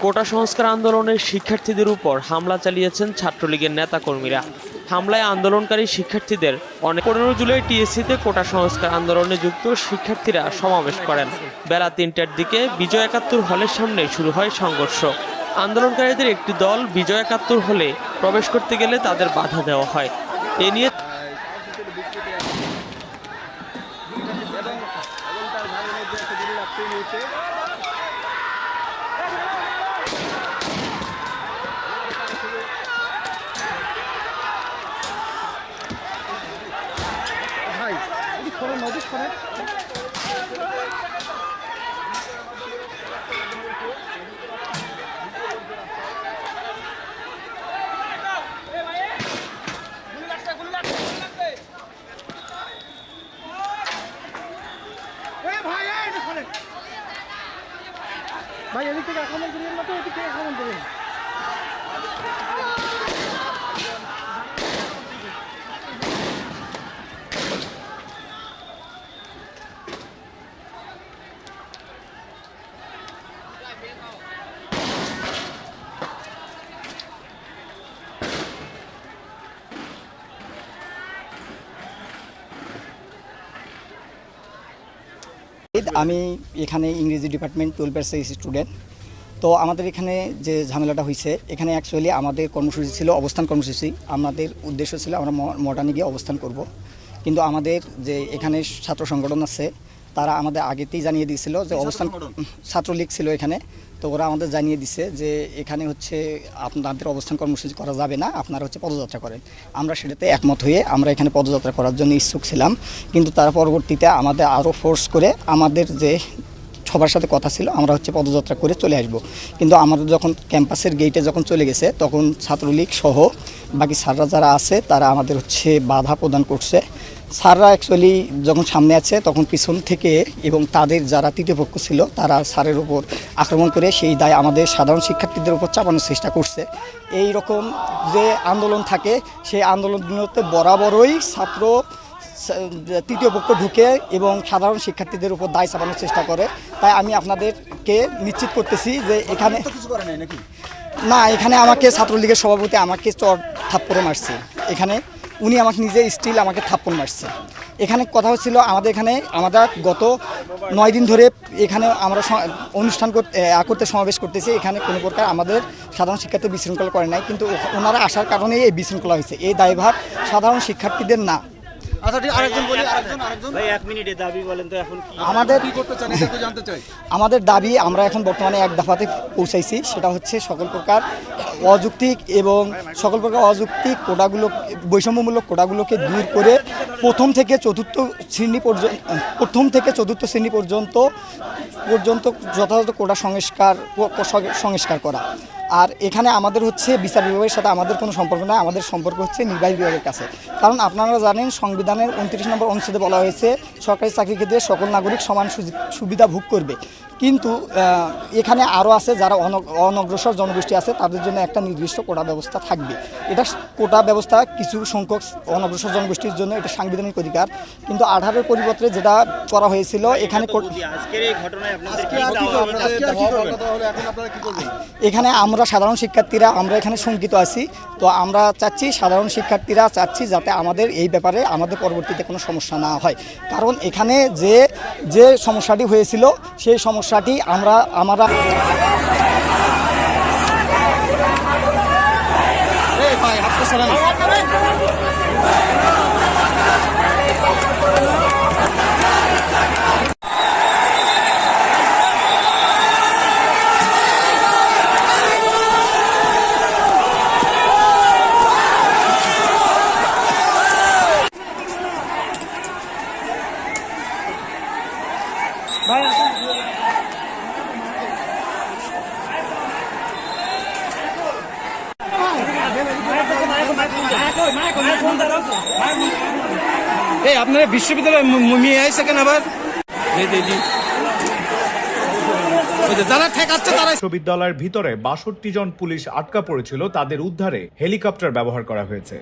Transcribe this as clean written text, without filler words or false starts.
কোটা সংস্কার আন্দোলনের শিক্ষার্থীদের উপর হামলা চালিয়েছেন ছাত্রলীগের নেতাকর্মীরা। হামলায় আন্দোলনকারী শিক্ষার্থীদের 15 জুলাই টিএসসিতে কোটা সংস্কার আন্দোলনে যুক্ত শিক্ষার্থীরা সমাবেশ করেন। বেলা ৩টার দিকে বিজয় ৭১ হলের সামনে শুরু হয় সংঘর্ষ। আন্দোলনকারীদের একটি দল বিজয় ৭১ হলে প্রবেশ করতে গেলে তাদের বাধা দেওয়া হয়। এ নিয়ে ভাই এদিক থেকে আক্রমণ করিয়েন না তো, এদিক থেকে আক্রমণ করেন। আমি এখানে ইংরেজি ডিপার্টমেন্ট 12 স্টুডেন্ট। তো আমাদের এখানে যে ঝামেলাটা হয়েছে, এখানে অ্যাকচুয়ালি আমাদের কর্মসূচি ছিল অবস্থান কর্মসূচি। আমাদের উদ্দেশ্য ছিল আমরা মডার্নে গিয়ে অবস্থান করব, কিন্তু আমাদের যে এখানে ছাত্র সংগঠন আছে তারা আমাদের আগেতেই জানিয়ে দিয়েছিল যে অবস্থান, ছাত্রলীগ ছিল এখানে। তো ওরা আমাদের জানিয়ে দিছে যে এখানে হচ্ছে আপনাদের অবস্থান কর্মসূচি করা যাবে না, আপনারা হচ্ছে পদযাত্রা করেন। আমরা সেটাতে একমত হয়ে আমরা এখানে পদযাত্রা করার জন্য ইচ্ছুক ছিলাম, কিন্তু তারা পরবর্তীতে আমাদের আরও ফোর্স করে আমাদের যে সবার সাথে কথা ছিল আমরা হচ্ছে পদযাত্রা করে চলে আসব। কিন্তু আমাদের যখন ক্যাম্পাসের গেটে যখন চলে গেছে তখন ছাত্রলীগ সহ বাকি স্যাররা যারা আছে তারা আমাদের হচ্ছে বাধা প্রদান করছে। স্যাররা অ্যাকচুয়ালি যখন সামনে আছে তখন পিছন থেকে এবং তাদের যারা তৃতীয় পক্ষ ছিল তারা স্যারের উপর আক্রমণ করে সেই দায় আমাদের সাধারণ শিক্ষার্থীদের উপর চাপানোর চেষ্টা করছে। এই রকম যে আন্দোলন থাকে সেই আন্দোলনগুলোতে বরাবরই ছাত্র তৃতীয় পক্ষ ঢুকে এবং সাধারণ শিক্ষার্থীদের উপর দায় চাপানোর চেষ্টা করে। তাই আমি আপনাদেরকে নিশ্চিত করতেছি যে এখানে না, এখানে আমাকে ছাত্রলীগের সভাপতি আমাকে চর থাপ্পড় মারছে। এখানে উনি আমাকে নিজে স্টিল আমাকে থাপ্পড় মারছে। এখানে কথা হচ্ছিল আমাদের গত 9 দিন ধরে এখানে আমরা অনুষ্ঠান করতে সমাবেশ করতেছি। এখানে কোনো প্রকার আমাদের সাধারণ শিক্ষার্থী বিশৃঙ্খলা করে নাই, কিন্তু ওনারা আসার কারণেই এই বিশৃঙ্খলা হয়েছে। এই দায়ভার সাধারণ শিক্ষার্থীদের না। আমাদের দাবি আমরা এখন বর্তমানে এক দফাতে পৌঁছাইছি, সেটা হচ্ছে সকল প্রকার অযৌক্তিক কোটাগুলো, বৈষম্যমূলক কোটাগুলোকে দূর করে প্রথম থেকে চতুর্থ শ্রেণী পর্যন্ত যথাযথ কোটা সংস্কার করা। আর এখানে আমাদের হচ্ছে বিচার বিভাগের সাথে আমাদের কোনো সম্পর্ক নয়, আমাদের সম্পর্ক হচ্ছে নির্বাহী বিভাগের কাছে। কারণ আপনারা জানেন সংবিধানের 29 নম্বর অনুচ্ছেদে বলা হয়েছে সরকারি চাকরি ক্ষেত্রে সকল নাগরিক সমান সুবিধা ভোগ করবে। কিন্তু এখানে আরও আছে যারা অনগ্রসর জনগোষ্ঠী আছে, তাদের জন্য একটা নির্দিষ্ট কোটা ব্যবস্থা থাকবে। এটা কোটা ব্যবস্থা কিছু সংখ্যক অনগ্রসর জনগোষ্ঠীর জন্য এটা সাংবিধানিক অধিকার, কিন্তু 18 পরিবর্তে যেটা করা হয়েছিল এখানে আমরা সাধারণ শিক্ষার্থীরা আমরা এখানে শঙ্কিত আছি। তো আমরা সাধারণ শিক্ষার্থীরা চাচ্ছি যাতে আমাদের এই ব্যাপারে আমাদের পরবর্তীতে কোনো সমস্যা না হয়। কারণ এখানে যে সমস্যাটি হয়েছিল সেই সমস্যাটি আমরা আপনারা বিশ্ববিদ্যালয় মিয়ে আইছে কেন আবার যারা ঠেকাচ্ছে তারা। বিশ্ববিদ্যালয়ের ভিতরে 62 জন পুলিশ আটকা পড়েছিল, তাদের উদ্ধারে হেলিকপ্টার ব্যবহার করা হয়েছে।